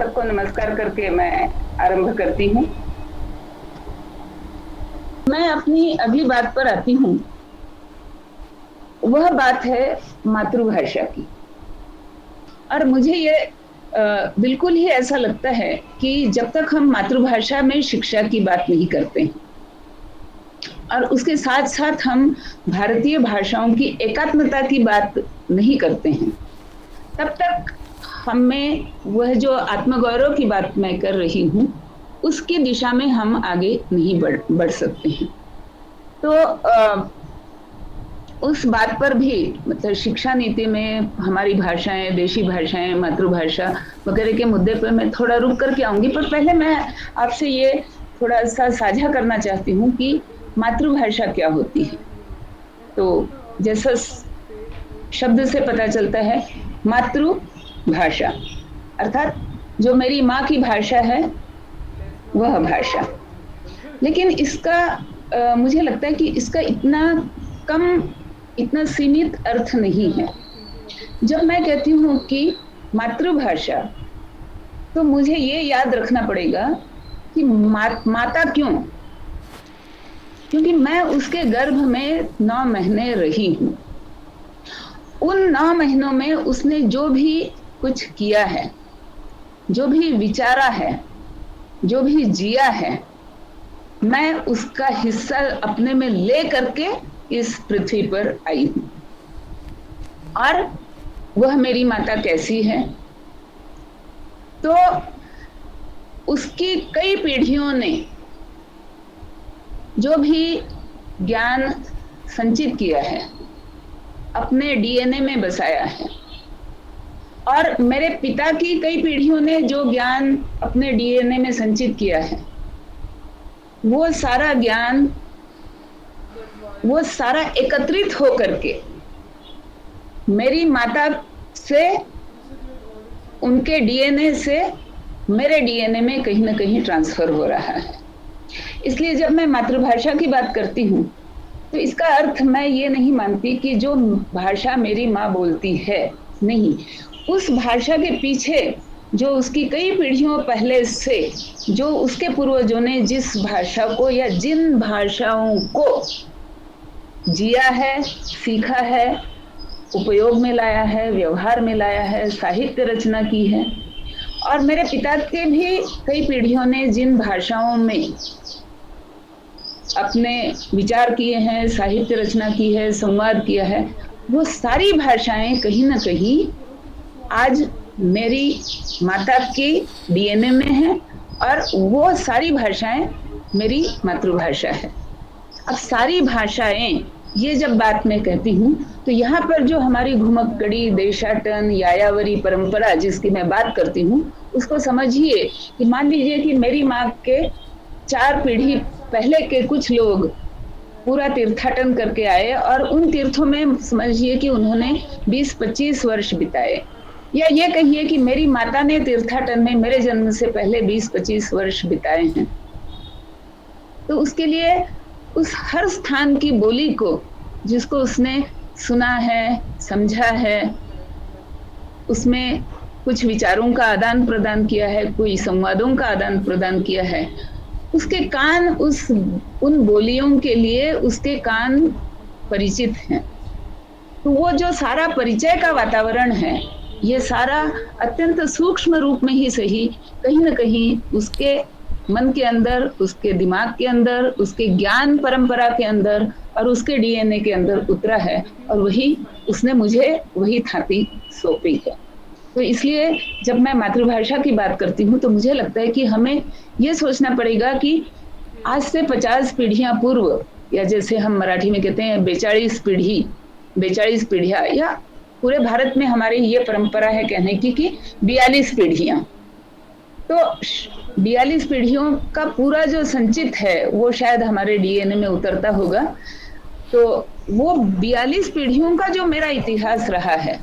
सबको नमस्कार करके मैं आरंभ करती हूँ। मैं अपनी अगली बात पर आती हूँ। वह बात है मातृभाषा की। और मुझे ये बिल्कुल ही ऐसा लगता है कि जब तक हम मातृभाषा में शिक्षा की बात नहीं करते हैं और उसके साथ साथ हम भारतीय भाषाओं की एकात्मता की बात नहीं करते हैं, तब तक हमें वह जो आत्मगौरव की बात मैं कर रही हूँ उसकी दिशा में हम आगे नहीं बढ़ सकते हैं। तो उस बात पर भी मतलब शिक्षा नीति में हमारी भाषाएं, देशी भाषाएं, मातृभाषा वगैरह के मुद्दे पर मैं थोड़ा रुक करके आऊंगी, पर पहले मैं आपसे ये थोड़ा सा साझा करना चाहती हूँ कि मातृभाषा क्या होती है। तो जैसा शब्द से पता चलता है, मातृभाषा अर्थात जो मेरी माँ की भाषा है वह भाषा। लेकिन इसका मुझे लगता है कि इसका इतना सीमित अर्थ नहीं है। जब मैं कहती हूँ कि मातृभाषा, तो मुझे ये याद रखना पड़ेगा कि माता क्यों? क्योंकि मैं उसके गर्भ में 9 महीने रही हूँ। उन 9 महीनों में उसने जो भी कुछ किया है, जो भी विचारा है, जो भी जिया है, मैं उसका हिस्सा अपने में ले करके इस पृथ्वी पर आई हूं। और वह मेरी माता कैसी है? तो उसकी कई पीढ़ियों ने जो भी ज्ञान संचित किया है, अपने डीएनए में बसाया है, और मेरे पिता की कई पीढ़ियों ने जो ज्ञान अपने डीएनए में संचित किया है, वो सारा ज्ञान, वो सारा एकत्रित हो करके मेरी माता से, उनके डीएनए से मेरे डीएनए में कहीं ना कहीं ट्रांसफर हो रहा है। इसलिए जब मैं मातृभाषा की बात करती हूँ तो इसका अर्थ मैं ये नहीं मानती कि जो भाषा मेरी माँ बोलती है, नहीं, उस भाषा के पीछे जो उसकी कई पीढ़ियों पहले से जो उसके पूर्वजों ने जिस भाषा को या जिन भाषाओं को जिया है, सीखा है, उपयोग में लाया है, व्यवहार में लाया है, साहित्य रचना की है, और मेरे पिता के भी कई पीढ़ियों ने जिन भाषाओं में अपने विचार किए हैं, साहित्य रचना की है, संवाद किया है, वो सारी भाषाएं कहीं ना कहीं आज मेरी माता की डीएनए में है, और वो सारी भाषाएं मेरी मातृभाषा है। अब सारी भाषाएं, ये जब बात मैं कहती हूँ तो यहाँ पर जो हमारी घुमक्कड़ी, देशाटन, यायावरी परंपरा जिसकी मैं बात करती हूँ, उसको समझिए कि मान लीजिए कि मेरी माँ के 4 पीढ़ी पहले के कुछ लोग पूरा तीर्थाटन करके आए, और उन तीर्थों में समझिए कि उन्होंने 20-25 वर्ष बिताए, या ये कहिए कि मेरी माता ने तीर्थाटन में मेरे जन्म से पहले 20-25 वर्ष बिताए हैं। तो उसके लिए उस हर स्थान की बोली को, जिसको उसने सुना है, समझा है, उसमें कुछ विचारों का आदान प्रदान किया है, कोई संवादों का आदान प्रदान किया है, उसके कान उन बोलियों के लिए उसके कान परिचित हैं। तो वो जो सारा परिचय का वातावरण है, ये सारा अत्यंत सूक्ष्म रूप में ही सही कहीं ना कहीं उसके मन के अंदर, उसके दिमाग के अंदर, उसके ज्ञान परंपरा के अंदर और उसके डीएनए के अंदर उतरा है, और वही उसने मुझे वही थाती सौंपी है। तो इसलिए जब मैं मातृभाषा की बात करती हूँ तो मुझे लगता है कि हमें ये सोचना पड़ेगा कि आज से 50 पीढ़ियां पूर्व, या जैसे हम मराठी में कहते हैं 42 पीढ़ियां, या पूरे भारत में हमारी ये परंपरा है कहने की कि 42 पीढ़ियां, तो 42 पीढ़ियों का पूरा जो संचित है वो शायद हमारे डीएनए में उतरता होगा। तो वो 42 पीढ़ियों का जो मेरा इतिहास रहा है,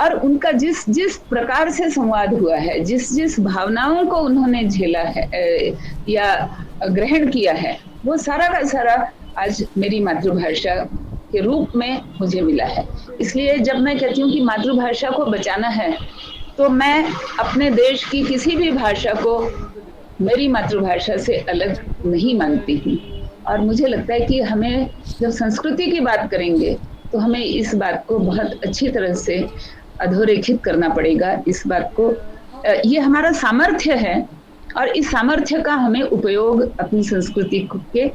और उनका जिस जिस प्रकार से संवाद हुआ है, जिस जिस भावनाओं को उन्होंने झेला है या ग्रहण किया है, वो सारा का सारा आज मेरी मातृभाषा के रूप में मुझे मिला है। इसलिए जब मैं कहती हूँ कि मातृभाषा को बचाना है, तो मैं अपने देश की किसी भी भाषा को मेरी मातृभाषा से अलग नहीं मानती हूँ। और मुझे लगता है कि हमें जब संस्कृति की बात करेंगे तो हमें इस बात को बहुत अच्छी तरह से अधोरेखित करना पड़ेगा। इस बात को ये हमारा सामर्थ्य है और इस सामर्थ्य का हमें उपयोग अपनी संस्कृति के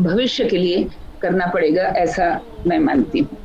भविष्य के लिए करना पड़ेगा, ऐसा मैं मानती हूँ।